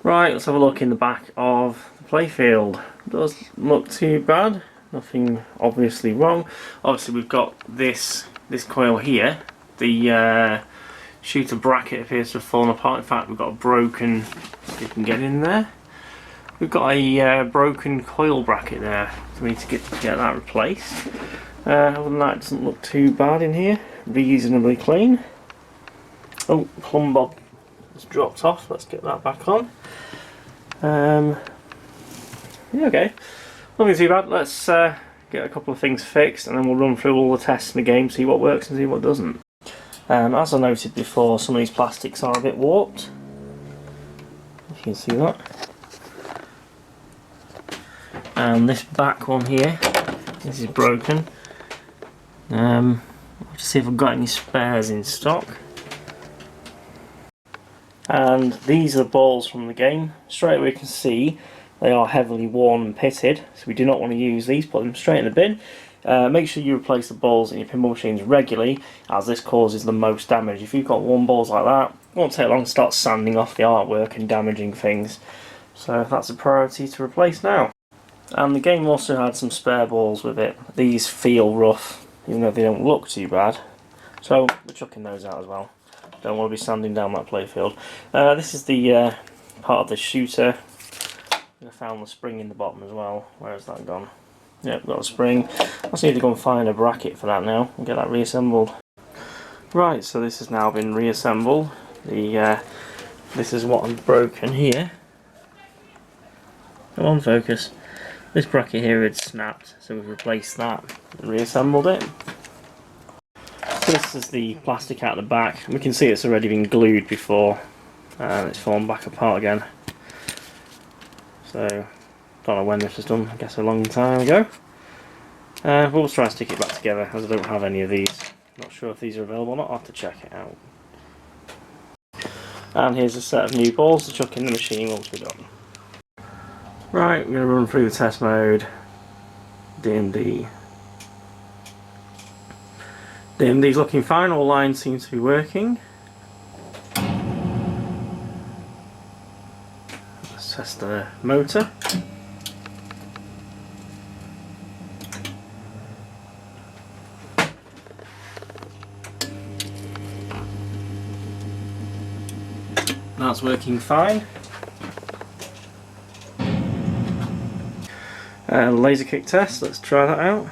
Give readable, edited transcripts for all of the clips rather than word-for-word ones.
Right, let's have a look in the back of the playfield. Doesn't look too bad. Nothing obviously wrong. Obviously we've got this coil here. The shooter bracket appears to have fallen apart. In fact, we've got a broken, if you can get in there. We've got a broken coil bracket there. So we need to get that replaced. Other than that, it doesn't look too bad in here. Reasonably clean. Oh, plumb bob has dropped off. Let's get that back on. Yeah, okay. Nothing too bad. Let's get a couple of things fixed and then we'll run through all the tests in the game, see what works and see what doesn't. As I noted before, some of these plastics are a bit warped. If you can see that. And this back one here, this is broken. I'll just see if I've got any spares in stock. And these are the balls from the game. Straight away you can see they are heavily worn and pitted, so we do not want to use these. Put them straight in the bin. Make sure you replace the balls in your pinball machines regularly, as this causes the most damage. If you've got worn balls like that, it won't take long to start sanding off the artwork and damaging things. So that's a priority to replace now. And the game also had some spare balls with it. These feel rough, even though they don't look too bad. So we're chucking those out as well. Don't want to be sanding down that playfield. This is the part of the shooter. I found the spring in the bottom as well. Where has that gone? Yep, got a spring. I just need to go and find a bracket for that now and get that reassembled. Right, so this has now been reassembled. This is what I've broken here. Come on, focus. This bracket here had snapped, so we've replaced that and reassembled it. So this is the plastic out the back. We can see it's already been glued before and it's fallen back apart again. So, don't know when this was done, I guess a long time ago. We'll try and stick it back together as I don't have any of these. Not sure if these are available or not, I'll have to check it out. And here's a set of new balls to chuck in the machine once we're done. Right, we're going to run through the test mode. DMD. DMD's looking fine, all lines seem to be working. Let's test the motor. That's working fine. Laser kick test, let's try that out.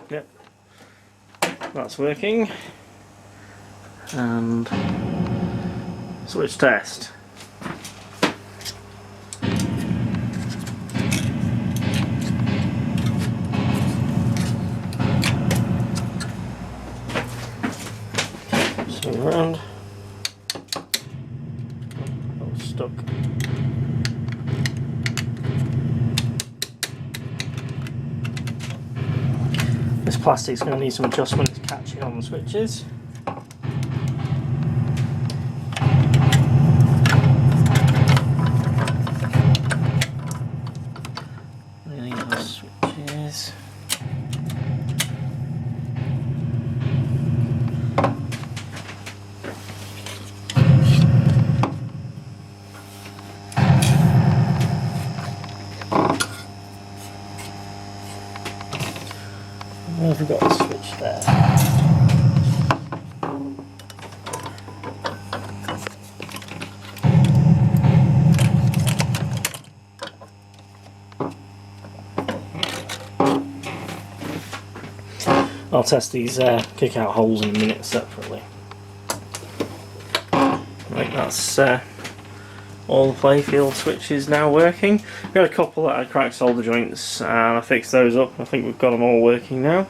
Yep, that's working. And switch test. Swing around. Oh, stuck. This plastic's going to need some adjustment to catch it on the switches. Really those switches. Where have we got the switch there? I'll test these kick out holes in a minute separately. Right, that's all the playfield switches now working. We had a couple that had cracked solder joints and I fixed those up. I think we've got them all working now.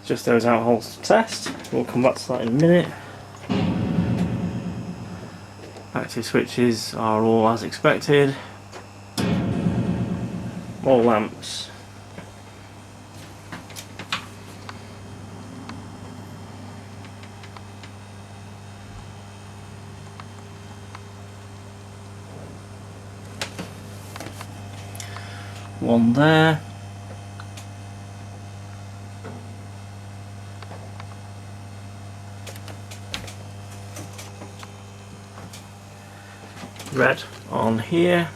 Just those out holes to test. We'll come back to that in a minute. Active switches are all as expected. All lamps. One there. red on here.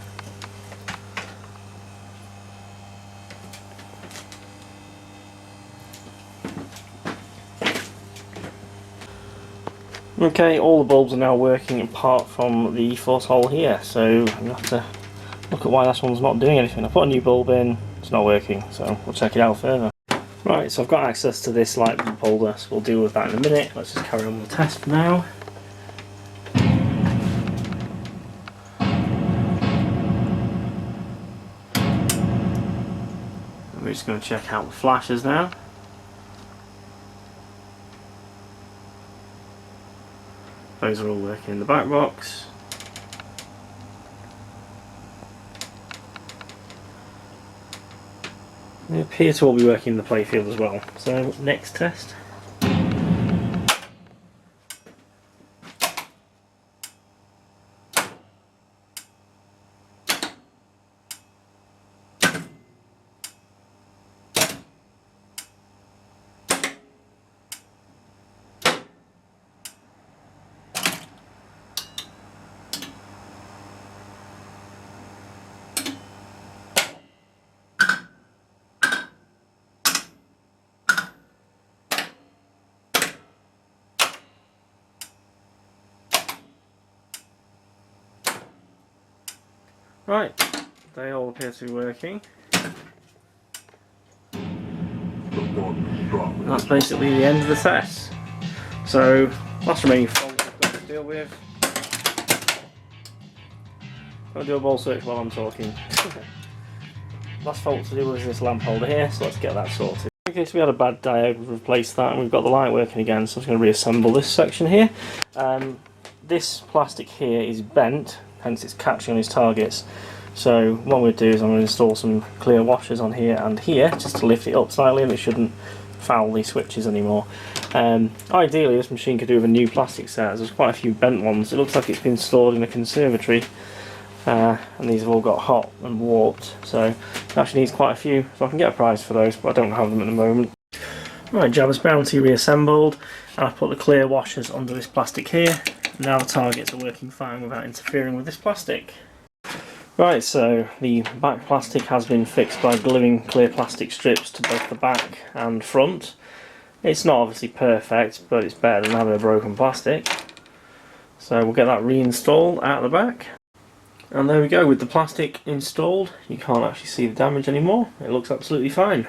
Okay, all the bulbs are now working apart from the force hole here, so I'm going to have to look at why this one's not doing anything. I put a new bulb in, it's not working, so we'll check it out further. Right, so I've got access to this light bulb holder, so we'll deal with that in a minute. Let's just carry on with the test for now. We're just going to check out the flashes now. Those are all working in the back box. They appear to all be working in the playfield as well. So, next test. Right, they all appear to be working. And that's basically the end of the test. So, last remaining fault I've got to deal with. I'll do a ball search while I'm talking. Last fault to deal with is this lamp holder here, so let's get that sorted. Okay, so we had a bad diode, we've replaced that, and we've got the light working again, so I'm just going to reassemble this section here. This plastic here is bent, hence it's catching on its targets. So what I'm going to do is I'm going to install some clear washers on here and here, just to lift it up slightly, and it shouldn't foul these switches anymore. Ideally this machine could do with a new plastic set. There's quite a few bent ones. It looks like it's been stored in a conservatory, and these have all got hot and warped, so it actually needs quite a few, so I can get a price for those, but I don't have them at the moment. Right, Jabba's Bounty reassembled, and I've put the clear washers under this plastic here. Now the targets are working fine without interfering with this plastic. Right, so the back plastic has been fixed by gluing clear plastic strips to both the back and front. It's not obviously perfect, but it's better than having a broken plastic. So we'll get that reinstalled out the back. And there we go, with the plastic installed, you can't actually see the damage anymore. It looks absolutely fine.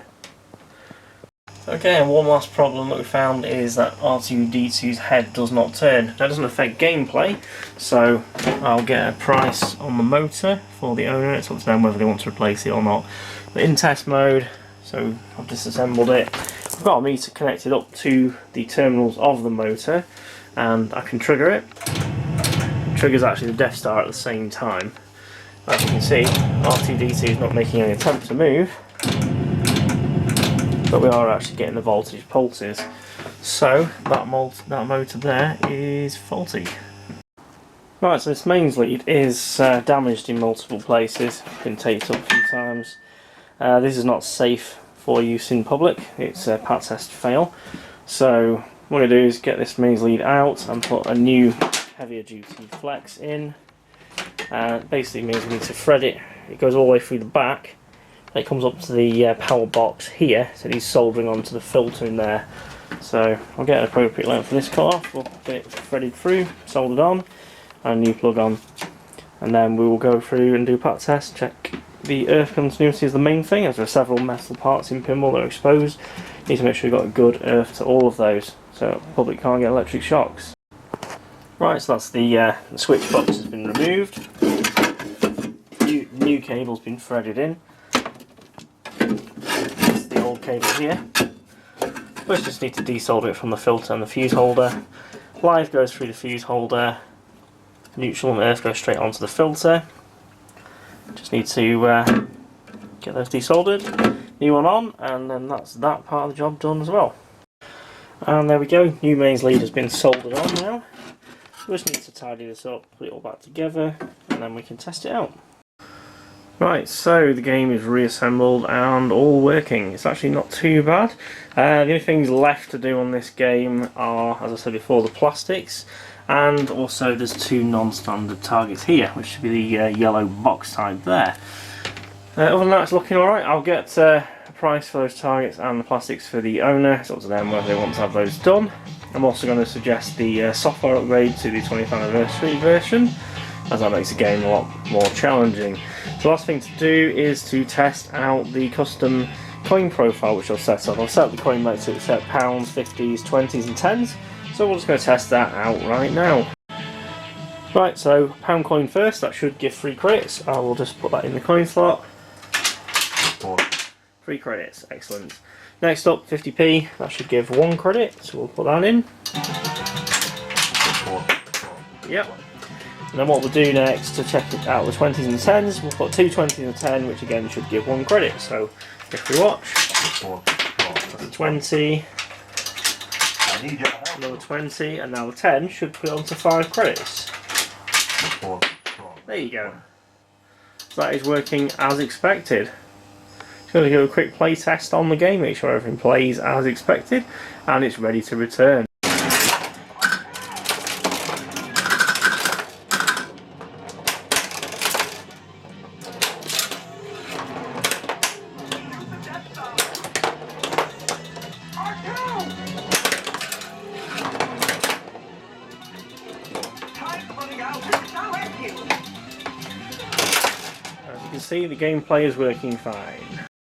Okay, and one last problem that we found is that R2-D2's head does not turn. That doesn't affect gameplay, so I'll get a price on the motor for the owner. It's up to them whether they want to replace it or not. But in test mode, so I've disassembled it. I've got a meter connected up to the terminals of the motor, and I can trigger it. It triggers actually the Death Star at the same time. As you can see, R2-D2 is not making any attempt to move, but we are actually getting the voltage pulses. So that motor there is faulty. Right, so this mains lead is damaged in multiple places. Been taped up a few times. This is not safe for use in public. It's a pat test fail. So what I'm going to do is get this mains lead out and put a new heavier duty flex in. Basically means we need to thread it. It goes all the way through the back. It comes up to the power box here, so it needs soldering onto the filter in there. So I'll get an appropriate length for this cut off, we'll get it threaded through, soldered on, and a new plug on. And then we will go through and do a pat test, check the earth continuity is the main thing, as there are several metal parts in pinball that are exposed. You need to make sure you've got a good earth to all of those, so the public can't get electric shocks. Right, so that's the switch box has been removed. New cable's been threaded in. The old cable here. First just need to desolder it from the filter and the fuse holder. Live goes through the fuse holder, neutral and earth goes straight onto the filter. Just need to get those desoldered, new one on, and then that's that part of the job done as well. And there we go, new mains lead has been soldered on now. We just need to tidy this up, put it all back together, and then we can test it out. Right, so the game is reassembled and all working. It's actually not too bad. The only things left to do on this game are, as I said before, the plastics. And also there's 2 non-standard targets here, which should be the yellow box type there. Other than that, it's looking alright. I'll get a price for those targets and the plastics for the owner. It's up to them whether they want to have those done. I'm also going to suggest the software upgrade to the 20th anniversary version, as that makes the game a lot more challenging. The last thing to do is to test out the custom coin profile which I'll set up. I'll set up the coin mode to accept pounds, 50s, 20s and 10s, so we're just going to test that out right now. Right, so pound coin first, that should give 3 credits. I will just put that in the coin slot. 3 credits, excellent. Next up, 50p, that should give 1 credit, so we'll put that in. Yep. And then what we'll do next to check out the 20s and 10s, we'll put 2 20s and a 10, which again should give 1 credit. So if we watch, that's a 20, another 20, and now the 10 should put it onto 5 credits. There you go. So that is working as expected. Just going to do a quick play test on the game, make sure everything plays as expected, and it's ready to return. As you can see, the gameplay is working fine.